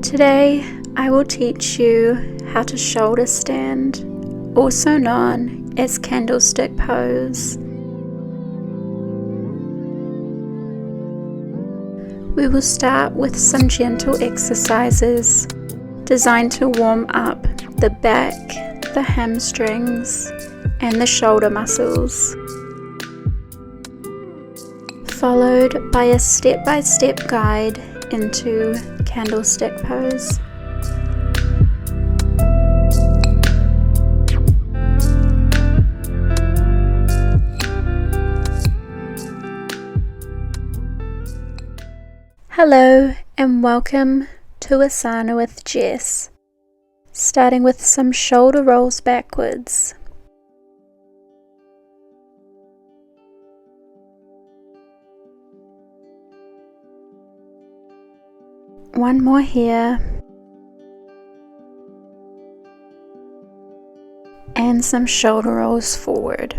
Today, I will teach you how to shoulder stand, also known as candlestick pose. We will start with some gentle exercises designed to warm up the back, the hamstrings, and the shoulder muscles, followed by a step-by-step guide into candlestick pose. Hello and welcome to Asana with Jess, starting with some shoulder rolls backwards. One more here, and some shoulder rolls forward,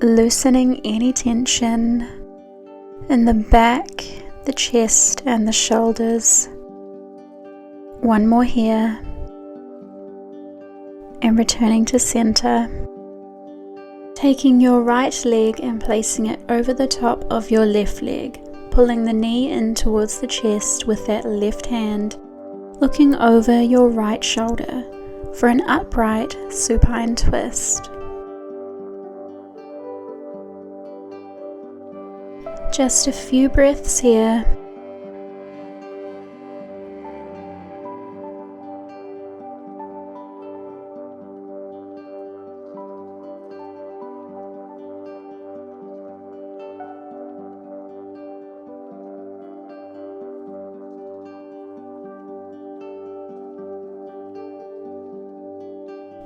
loosening any tension in the back, the chest and the shoulders. One more here, and returning to center. Taking your right leg and placing it over the top of your left leg, pulling the knee in towards the chest with that left hand, looking over your right shoulder for an upright supine twist. Just a few breaths here.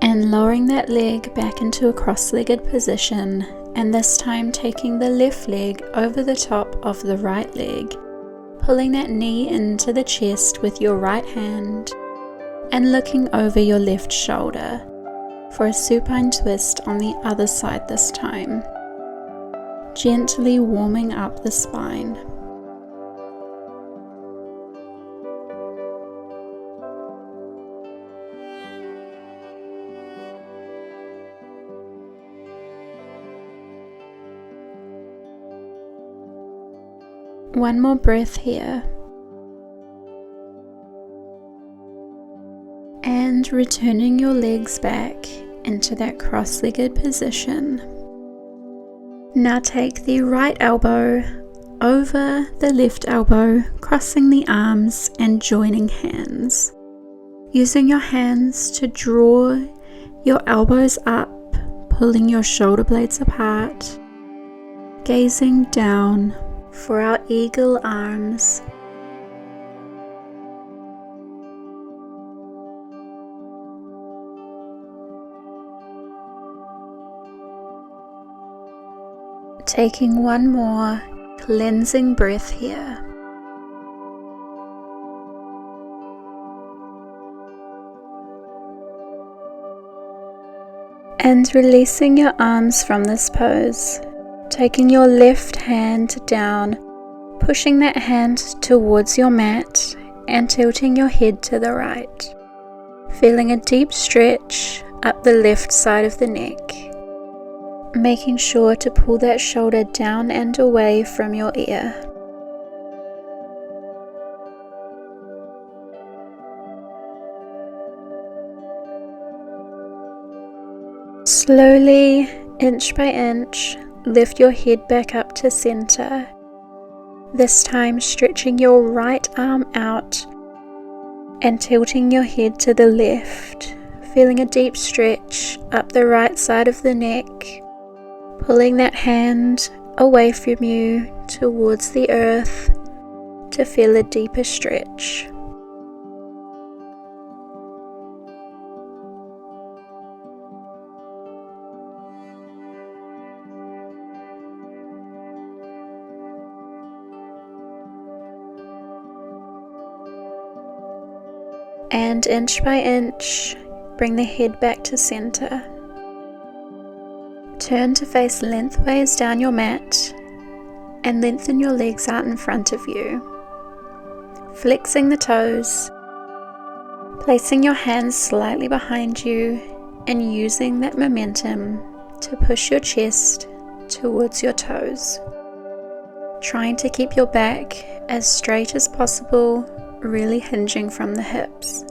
And lowering that leg back into a cross-legged position, and this time taking the left leg over the top of the right leg, pulling that knee into the chest with your right hand and looking over your left shoulder for a supine twist on the other side this time, gently warming up the spine. One more breath here, and returning your legs back into that cross-legged position. Now take the right elbow over the left elbow, crossing the arms and joining hands, using your hands to draw your elbows up, pulling your shoulder blades apart, gazing down for our eagle arms. Taking one more cleansing breath here. And releasing your arms from this pose. Taking your left hand down, pushing that hand towards your mat and tilting your head to the right. Feeling a deep stretch up the left side of the neck. Making sure to pull that shoulder down and away from your ear. Slowly, inch by inch, lift your head back up to center, this time stretching your right arm out and tilting your head to the left, feeling a deep stretch up the right side of the neck, pulling that hand away from you towards the earth to feel a deeper stretch. And inch by inch, bring the head back to center. Turn to face lengthways down your mat and lengthen your legs out in front of you. flexing the toes, placing your hands slightly behind you and using that momentum to push your chest towards your toes. Trying to keep your back as straight as possible, really hinging from the hips.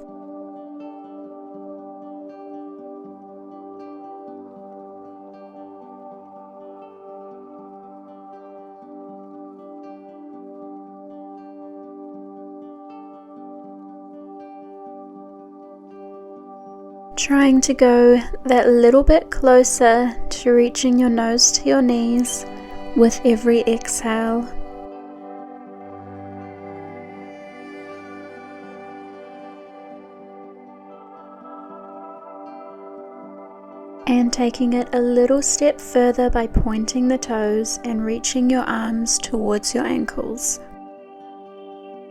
Trying to go that little bit closer to reaching your nose to your knees with every exhale. And taking it a little step further by pointing the toes and reaching your arms towards your ankles.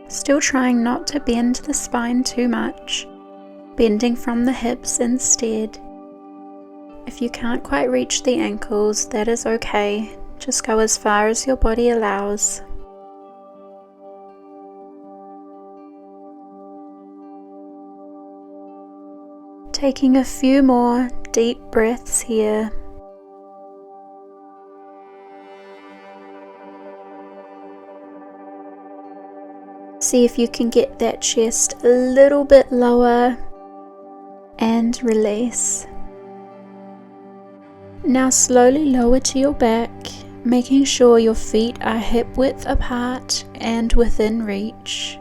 Still trying not to bend the spine too much, bending from the hips instead. If you can't quite reach the ankles, that is okay. Just go as far as your body allows. Taking a few more deep breaths here. See if you can get that chest a little bit lower and release. Now slowly lower to your back, making sure your feet are hip width apart and within reach.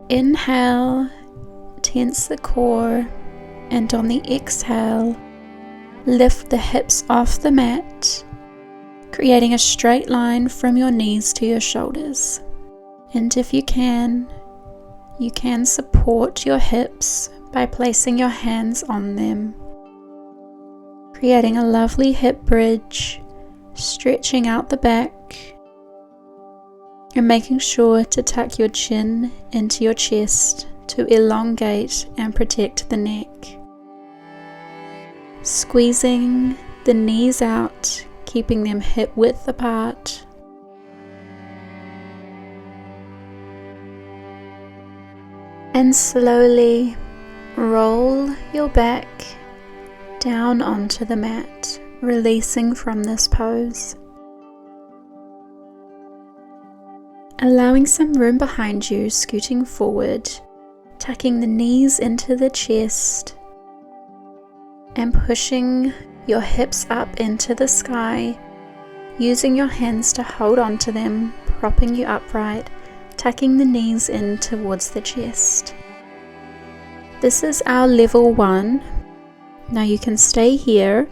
Inhale, tense the core, and on the exhale, lift the hips off the mat, creating a straight line from your knees to your shoulders. And if you can support your hips by placing your hands on them, creating a lovely hip bridge, stretching out the back, and making sure to tuck your chin into your chest to elongate and protect the neck. Squeezing the knees out, keeping them hip width apart. And slowly roll your back down onto the mat, releasing from this pose. Allowing some room behind you, scooting forward, tucking the knees into the chest and pushing your hips up into the sky, using your hands to hold onto them, propping you upright, tucking the knees in towards the chest. This is our level 1. Now you can stay here,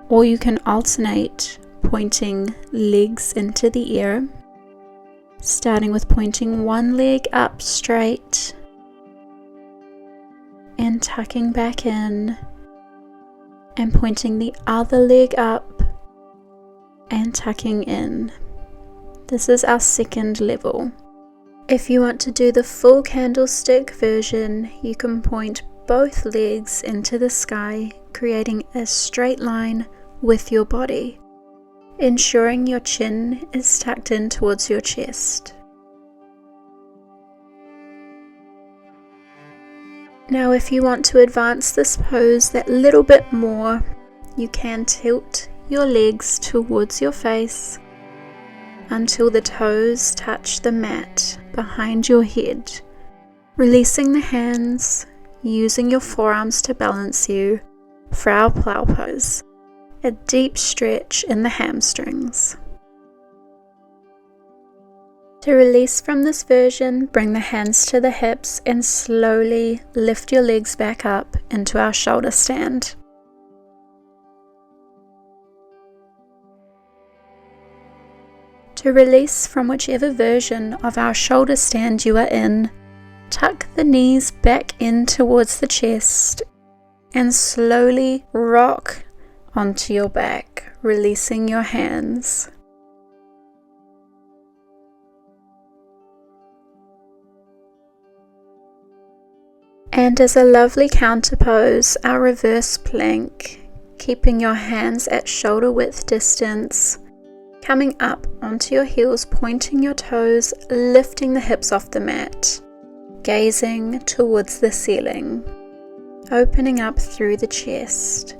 or you can alternate pointing legs into the air, starting with pointing one leg up straight and tucking back in, and pointing the other leg up and tucking in. This is our second level. If you want to do the full candlestick version, you can point both legs into the sky, creating a straight line with your body, ensuring your chin is tucked in towards your chest. Now if you want to advance this pose that little bit more, you can tilt your legs towards your face until the toes touch the mat behind your head, releasing the hands, using your forearms to balance you for our plow pose, a deep stretch in the hamstrings. To release from this version, bring the hands to the hips and slowly lift your legs back up into our shoulder stand. To release from whichever version of our shoulder stand you are in, tuck the knees back in towards the chest and slowly rock onto your back, releasing your hands. And as a lovely counterpose, our reverse plank, keeping your hands at shoulder width distance, Coming up onto your heels, pointing your toes, lifting the hips off the mat, gazing towards the ceiling, opening up through the chest,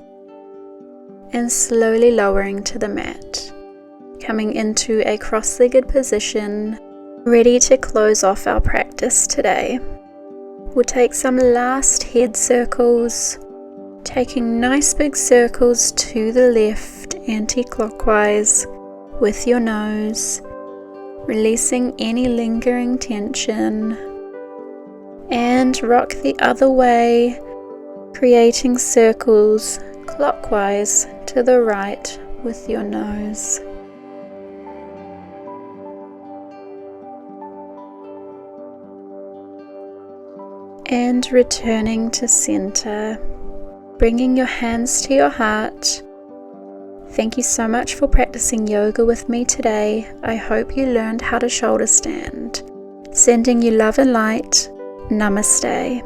and slowly lowering to the mat, coming into a cross-legged position, ready to close off our practice today. We'll take some last head circles, taking nice big circles to the left anti-clockwise with your nose, releasing any lingering tension, and rock the other way, creating circles clockwise to the right with your nose. And returning to center, bringing your hands to your heart. Thank you so much for practicing yoga with me today. I hope you learned how to shoulder stand. Sending you love and light. Namaste.